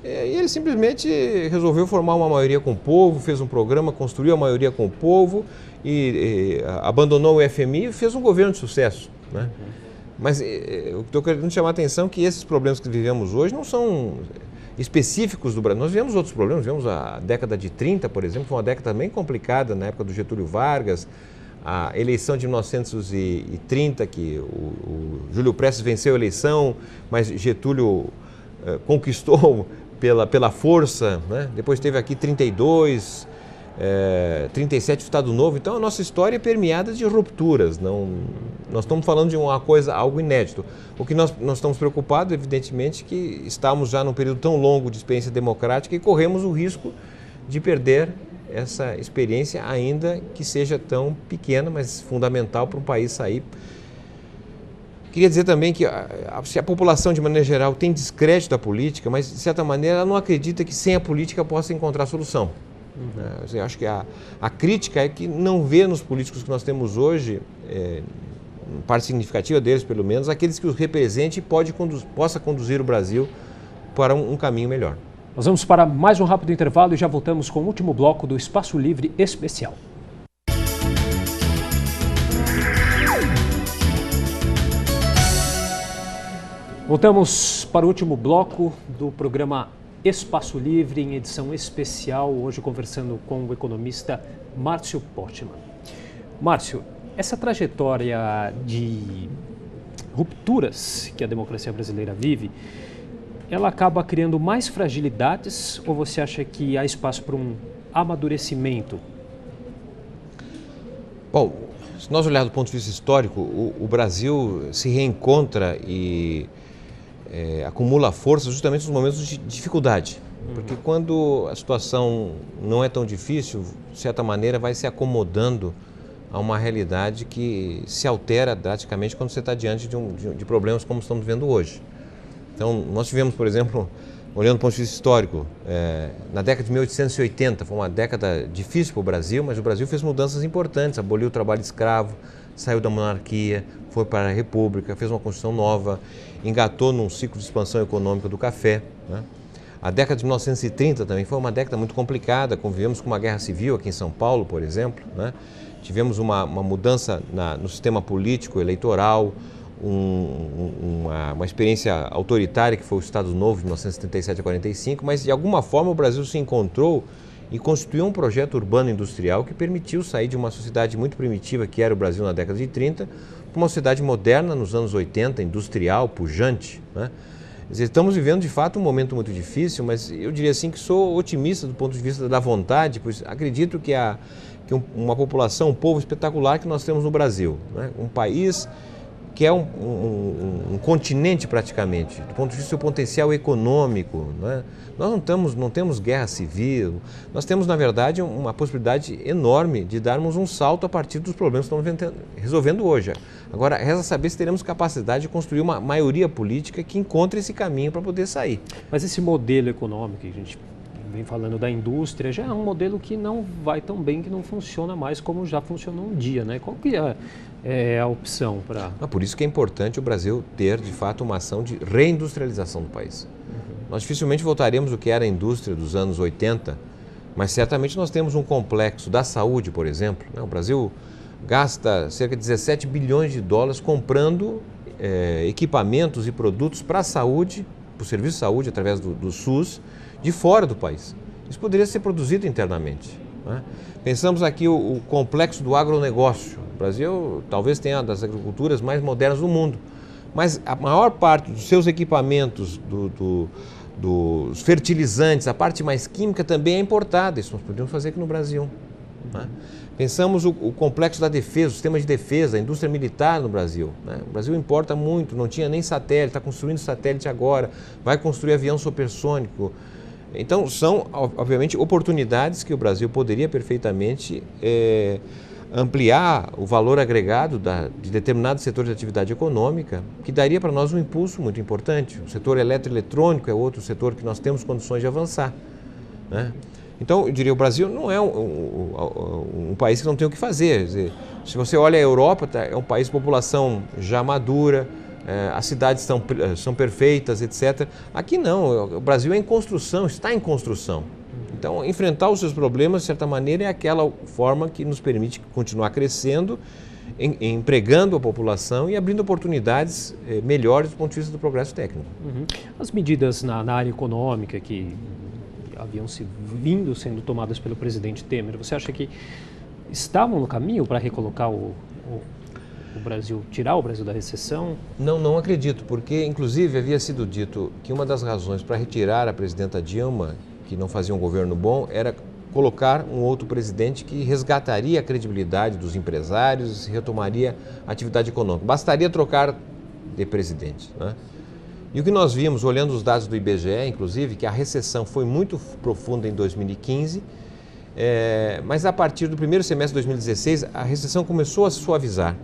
E ele simplesmente resolveu formar uma maioria com o povo, fez um programa, construiu a maioria com o povo e abandonou o FMI e fez um governo de sucesso, né? Mas eu estou querendo chamar a atenção que esses problemas que vivemos hoje não são específicos do Brasil. Nós vivemos outros problemas, vivemos a década de 30, por exemplo, foi uma década bem complicada na época do Getúlio Vargas, a eleição de 1930, que o Júlio Prestes venceu a eleição, mas Getúlio conquistou pela força, né? Depois teve aqui 32, 37 Estado Novo. Então a nossa história é permeada de rupturas. Nós estamos falando de uma coisa, algo inédito. O que nós estamos preocupados, evidentemente, que estamos já num período tão longo de experiência democrática e corremos o risco de perder essa experiência, ainda que seja tão pequena, mas fundamental para um país sair. Queria dizer também que a população, de maneira geral, tem descrédito da política, mas, de certa maneira, ela não acredita que sem a política possa encontrar solução. Eu acho que a crítica é que não vê nos políticos que nós temos hoje, parte significativa deles, pelo menos, aqueles que os representem e possa conduzir o Brasil para um caminho melhor. Nós vamos para mais um rápido intervalo e já voltamos com o último bloco do Espaço Livre Especial. Voltamos para o último bloco do programa Espaço Livre, em edição especial, hoje conversando com o economista Márcio Portmann. Márcio, essa trajetória de rupturas que a democracia brasileira vive, ela acaba criando mais fragilidades ou você acha que há espaço para um amadurecimento? Bom, se nós olharmos do ponto de vista histórico, o Brasil se reencontra e acumula força justamente nos momentos de dificuldade. Porque quando a situação não é tão difícil, de certa maneira vai se acomodando a uma realidade que se altera drasticamente quando você está diante de problemas como estamos vendo hoje. Então, nós tivemos, por exemplo, olhando do ponto de vista histórico, na década de 1880 foi uma década difícil para o Brasil, mas o Brasil fez mudanças importantes, aboliu o trabalho escravo, saiu da monarquia, foi para a república, fez uma Constituição nova, engatou num ciclo de expansão econômica do café, né? A década de 1930 também foi uma década muito complicada, convivemos com uma guerra civil aqui em São Paulo, por exemplo, né? Tivemos uma mudança no sistema político, eleitoral, uma experiência autoritária que foi o Estado Novo de 1937 a 45, mas de alguma forma o Brasil se encontrou e constituiu um projeto urbano industrial que permitiu sair de uma sociedade muito primitiva que era o Brasil na década de 30 para uma sociedade moderna nos anos 80, industrial, pujante, né? Quer dizer, estamos vivendo de fato um momento muito difícil, mas eu diria assim que sou otimista do ponto de vista da vontade, pois acredito que uma população, um povo espetacular que nós temos no Brasil, né? Um país que é um continente praticamente, do ponto de vista do seu potencial econômico, né? Nós não temos guerra civil, nós temos, na verdade, uma possibilidade enorme de darmos um salto a partir dos problemas que estamos resolvendo hoje. Agora, resta saber se teremos capacidade de construir uma maioria política que encontre esse caminho para poder sair. Mas esse modelo econômico que a gente vem falando da indústria já é um modelo que não vai tão bem, que não funciona mais como já funcionou um dia, né? Qual que é a opção para... Por isso que é importante o Brasil ter, de fato, uma ação de reindustrialização do país. Nós dificilmente voltaremos ao que era a indústria dos anos 80, mas certamente nós temos um complexo da saúde, por exemplo, né? O Brasil gasta cerca de 17 bilhões de dólares comprando equipamentos e produtos para a saúde, para o serviço de saúde através do SUS, de fora do país. Isso poderia ser produzido internamente, né? Pensamos aqui o complexo do agronegócio. O Brasil talvez tenha uma das agriculturas mais modernas do mundo, mas a maior parte dos seus equipamentos, dos fertilizantes, a parte mais química também é importada. Isso nós podemos fazer aqui no Brasil, né? Pensamos o complexo da defesa, o sistema de defesa, a indústria militar no Brasil, né? O Brasil importa muito, não tinha nem satélite, está construindo satélite agora, vai construir avião supersônico. Então, são, obviamente, oportunidades que o Brasil poderia perfeitamente ampliar o valor agregado de determinados setores de atividade econômica, que daria para nós um impulso muito importante. O setor eletroeletrônico é outro setor que nós temos condições de avançar, né? Então, eu diria, o Brasil não é um país que não tem o que fazer. Quer dizer, se você olha a Europa, é um país de população já madura, as cidades são perfeitas, etc. Aqui não, o Brasil é em construção, está em construção. Então, enfrentar os seus problemas, de certa maneira, é aquela forma que nos permite continuar crescendo, empregando a população e abrindo oportunidades melhores do ponto de vista do progresso técnico. As medidas na área econômica que haviam vindo sendo tomadas pelo presidente Temer, você acha que estavam no caminho para recolocar o Brasil, tirar o Brasil da recessão? Não acredito, porque inclusive havia sido dito que uma das razões para retirar a presidenta Dilma, que não fazia um governo bom, era colocar um outro presidente que resgataria a credibilidade dos empresários e retomaria a atividade econômica. Bastaria trocar de presidente, né? E o que nós vimos, olhando os dados do IBGE, inclusive, que a recessão foi muito profunda em 2015, mas a partir do primeiro semestre de 2016, a recessão começou a se suavizar.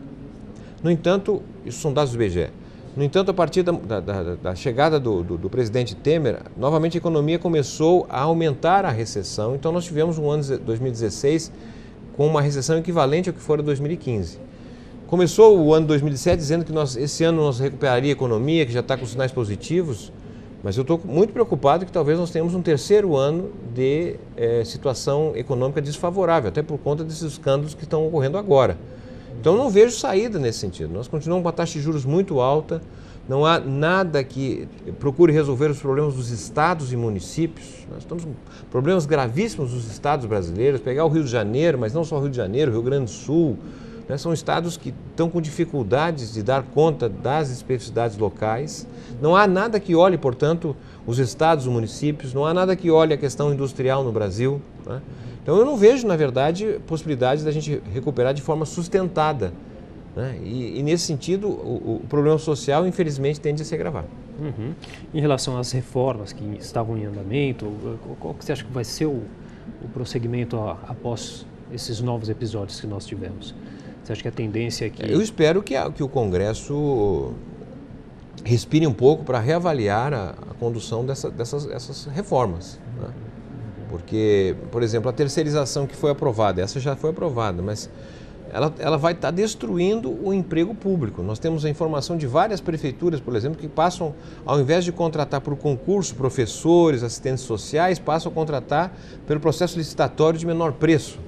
No entanto, isso são dados do IBGE, no entanto, a partir da chegada do presidente Temer, novamente a economia começou a aumentar a recessão, então nós tivemos um ano de 2016 com uma recessão equivalente ao que fora 2015. Começou o ano 2017 dizendo que esse ano nós recuperaria a economia, que já está com sinais positivos, mas eu estou muito preocupado que talvez nós tenhamos um terceiro ano de situação econômica desfavorável, até por conta desses escândalos que estão ocorrendo agora. Então não vejo saída nesse sentido. Nós continuamos com uma taxa de juros muito alta, não há nada que procure resolver os problemas dos estados e municípios. Nós estamos com problemas gravíssimos dos estados brasileiros, pegar o Rio de Janeiro, mas não só o Rio de Janeiro, o Rio Grande do Sul, né? São estados que estão com dificuldades de dar conta das especificidades locais. Não há nada que olhe, portanto, os estados, os municípios, não há nada que olhe a questão industrial no Brasil, né? Então eu não vejo, na verdade, possibilidades da gente recuperar de forma sustentada, né? E nesse sentido, o problema social, infelizmente, tende a se agravar. Em relação às reformas que estavam em andamento, qual que você acha que vai ser o prosseguimento após esses novos episódios que nós tivemos? Você acha que a tendência é que... Eu espero que o Congresso respire um pouco para reavaliar a condução dessas reformas, né? Porque, por exemplo, a terceirização que foi aprovada, essa já foi aprovada, mas ela vai estar destruindo o emprego público. Nós temos a informação de várias prefeituras, por exemplo, que passam, ao invés de contratar por concurso professores, assistentes sociais, passam a contratar pelo processo licitatório de menor preço.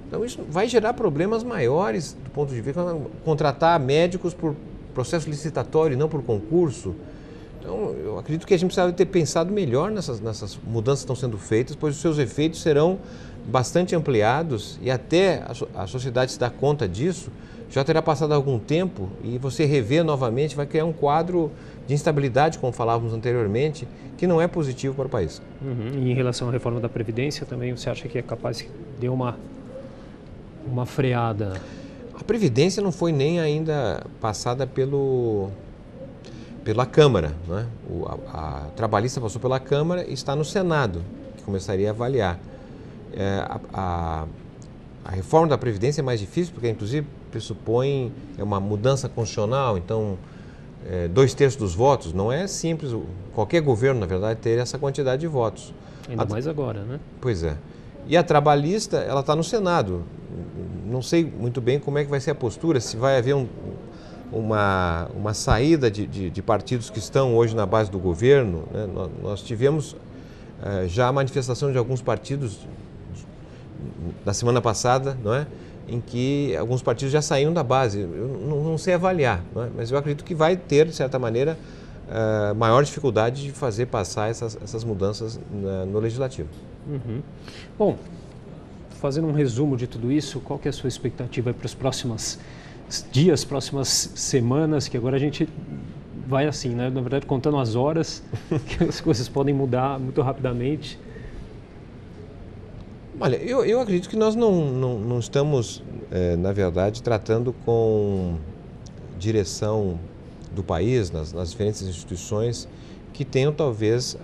Então isso vai gerar problemas maiores do ponto de vista de contratar médicos por processo licitatório e não por concurso. Então eu acredito que a gente precisava ter pensado melhor nessas mudanças que estão sendo feitas, pois os seus efeitos serão bastante ampliados e até a sociedade se dar conta disso, já terá passado algum tempo e você rever novamente vai criar um quadro de instabilidade, como falávamos anteriormente, que não é positivo para o país. E em relação à reforma da Previdência também, você acha que é capaz de dar uma freada? A Previdência não foi nem ainda passada pela Câmara, né? A trabalhista passou pela Câmara e está no Senado, que começaria a avaliar. A reforma da Previdência é mais difícil, porque inclusive pressupõe uma mudança constitucional, então 2/3 dos votos, não é simples, qualquer governo, na verdade, ter essa quantidade de votos. Ainda mais agora, né? Pois é. E a trabalhista, ela está no Senado. Não sei muito bem como é que vai ser a postura, se vai haver uma saída de partidos que estão hoje na base do governo, né? Nós tivemos já a manifestação de alguns partidos na semana passada, não é? Em que alguns partidos já saíram da base. Eu não sei avaliar, não é? Mas eu acredito que vai ter, de certa maneira, maior dificuldade de fazer passar essas mudanças no Legislativo. Bom, fazendo um resumo de tudo isso, qual que é a sua expectativa para os próximos dias, próximas semanas, que agora a gente vai assim, né? Na verdade, contando as horas, que as coisas podem mudar muito rapidamente. Olha, eu acredito que nós não estamos, na verdade, tratando com direção do país, nas diferentes instituições, que tenham talvez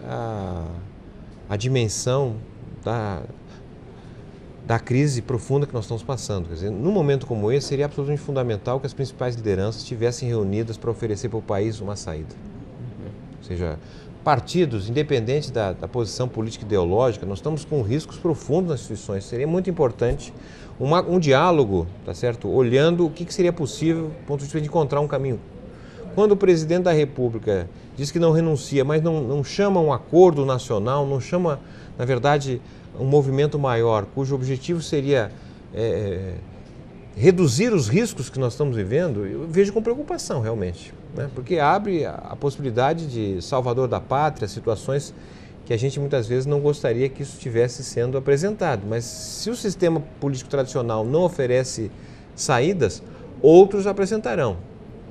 a dimensão da crise profunda que nós estamos passando. Quer dizer, num momento como esse, seria absolutamente fundamental que as principais lideranças estivessem reunidas para oferecer para o país uma saída. Ou seja, partidos, independente da posição política e ideológica, nós estamos com riscos profundos nas instituições. Seria muito importante um diálogo, tá certo? Olhando o que seria possível do ponto de vista de encontrar um caminho. Quando o presidente da República diz que não renuncia, mas não chama um acordo nacional, não chama, na verdade, um movimento maior, cujo objetivo seria reduzir os riscos que nós estamos vivendo, eu vejo com preocupação realmente, né? Porque abre a possibilidade de salvador da pátria, situações que a gente muitas vezes não gostaria que isso estivesse sendo apresentado. Mas se o sistema político tradicional não oferece saídas, outros apresentarão,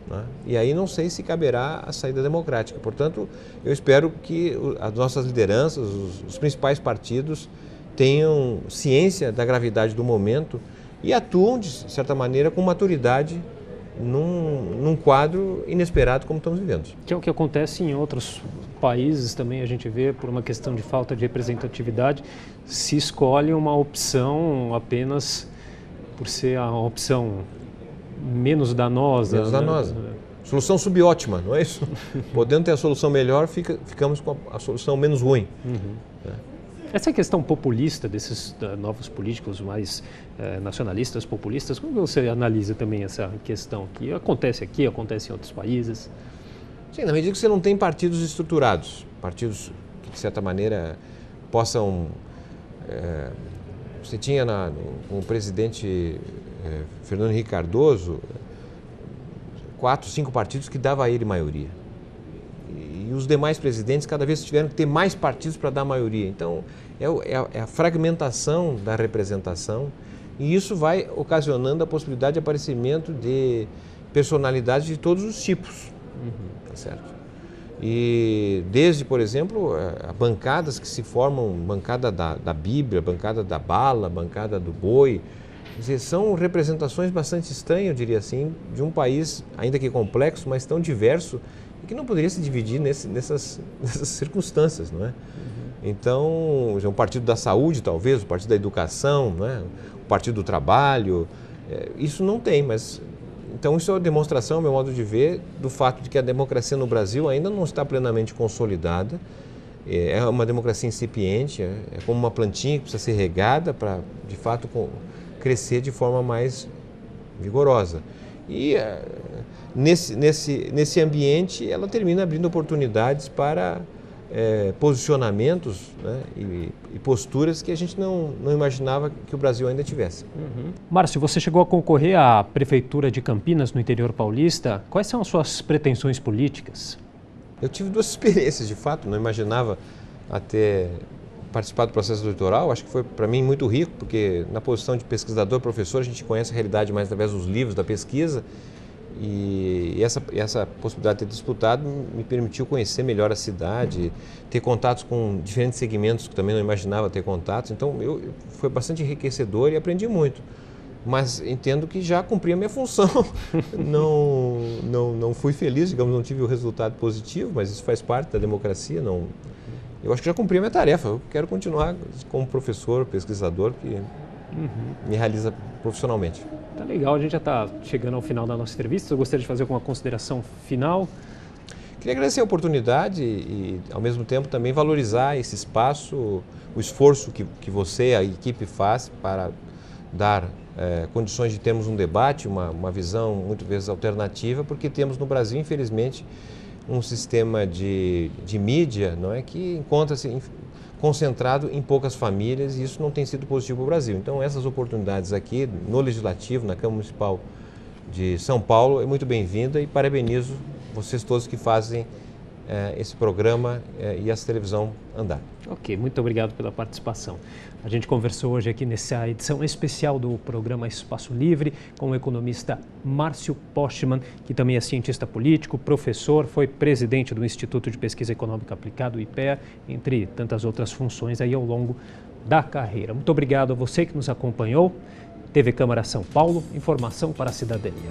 né? E aí não sei se caberá a saída democrática. Portanto, eu espero que as nossas lideranças, os principais partidos, tenham ciência da gravidade do momento e atuam, de certa maneira, com maturidade num quadro inesperado como estamos vivendo. Que é o que acontece em outros países também, a gente vê, por uma questão de falta de representatividade, se escolhe uma opção apenas por ser a opção menos danosa. Menos danosa. Solução subótima, não é isso? Podendo ter a solução melhor, ficamos com a solução menos ruim. Essa questão populista desses novos políticos mais nacionalistas, populistas, como você analisa também essa questão que acontece aqui, acontece em outros países? Sim, na medida que você não tem partidos estruturados, partidos que de certa maneira possam... você tinha com o presidente Fernando Henrique Cardoso 4, 5 partidos que dava a ele maioria. E os demais presidentes cada vez tiveram que ter mais partidos para dar maioria. Então, é a fragmentação da representação e isso vai ocasionando a possibilidade de aparecimento de personalidades de todos os tipos. Tá certo? E desde, por exemplo, bancadas que se formam, bancada da Bíblia, bancada da bala, bancada do boi, quer dizer, são representações bastante estranhas, eu diria assim, de um país, ainda que complexo, mas tão diverso, que não poderia se dividir nessas circunstâncias, não é? Então, um partido da saúde, talvez, o partido da educação, não é? O partido do trabalho, isso não tem, mas Então isso é uma demonstração, ao meu modo de ver, do fato de que a democracia no Brasil ainda não está plenamente consolidada. É uma democracia incipiente, é como uma plantinha que precisa ser regada para, de fato, crescer de forma mais vigorosa. E nesse ambiente ela termina abrindo oportunidades para posicionamentos, né, e posturas que a gente não imaginava que o Brasil ainda tivesse. Uhum. Márcio, você chegou a concorrer à Prefeitura de Campinas, no interior paulista. Quais são as suas pretensões políticas? Eu tive duas experiências, de fato, não imaginava até participar do processo eleitoral. Acho que foi para mim muito rico, porque na posição de pesquisador, professor, a gente conhece a realidade mais através dos livros, da pesquisa. E essa possibilidade de ter disputado me permitiu conhecer melhor a cidade, ter contatos com diferentes segmentos que também não imaginava ter contatos. Então, foi bastante enriquecedor e aprendi muito. Mas entendo que já cumpri a minha função. Não fui feliz, digamos, não tive o resultado positivo, mas isso faz parte da democracia. Eu acho que já cumpri a minha tarefa. Eu quero continuar como professor, pesquisador, que me realiza profissionalmente. Tá legal, a gente já está chegando ao final da nossa entrevista. Eu gostaria de fazer alguma consideração final? Queria agradecer a oportunidade e, ao mesmo tempo, também valorizar esse espaço, o esforço que você, a equipe, faz para dar condições de termos um debate, uma visão muitas vezes alternativa, porque temos no Brasil, infelizmente, um sistema de mídia, não é, que encontra-se concentrado em poucas famílias, e isso não tem sido positivo para o Brasil. Então, essas oportunidades aqui no Legislativo, na Câmara Municipal de São Paulo, é muito bem-vinda, e parabenizo vocês todos que fazem esse programa e essa televisão andar. Ok, muito obrigado pela participação. A gente conversou hoje aqui nessa edição especial do programa Espaço Livre com o economista Márcio Postman, que também é cientista político, professor, foi presidente do Instituto de Pesquisa Econômica Aplicada, o IPEA, entre tantas outras funções aí ao longo da carreira. Muito obrigado a você que nos acompanhou. TV Câmara São Paulo, informação para a cidadania.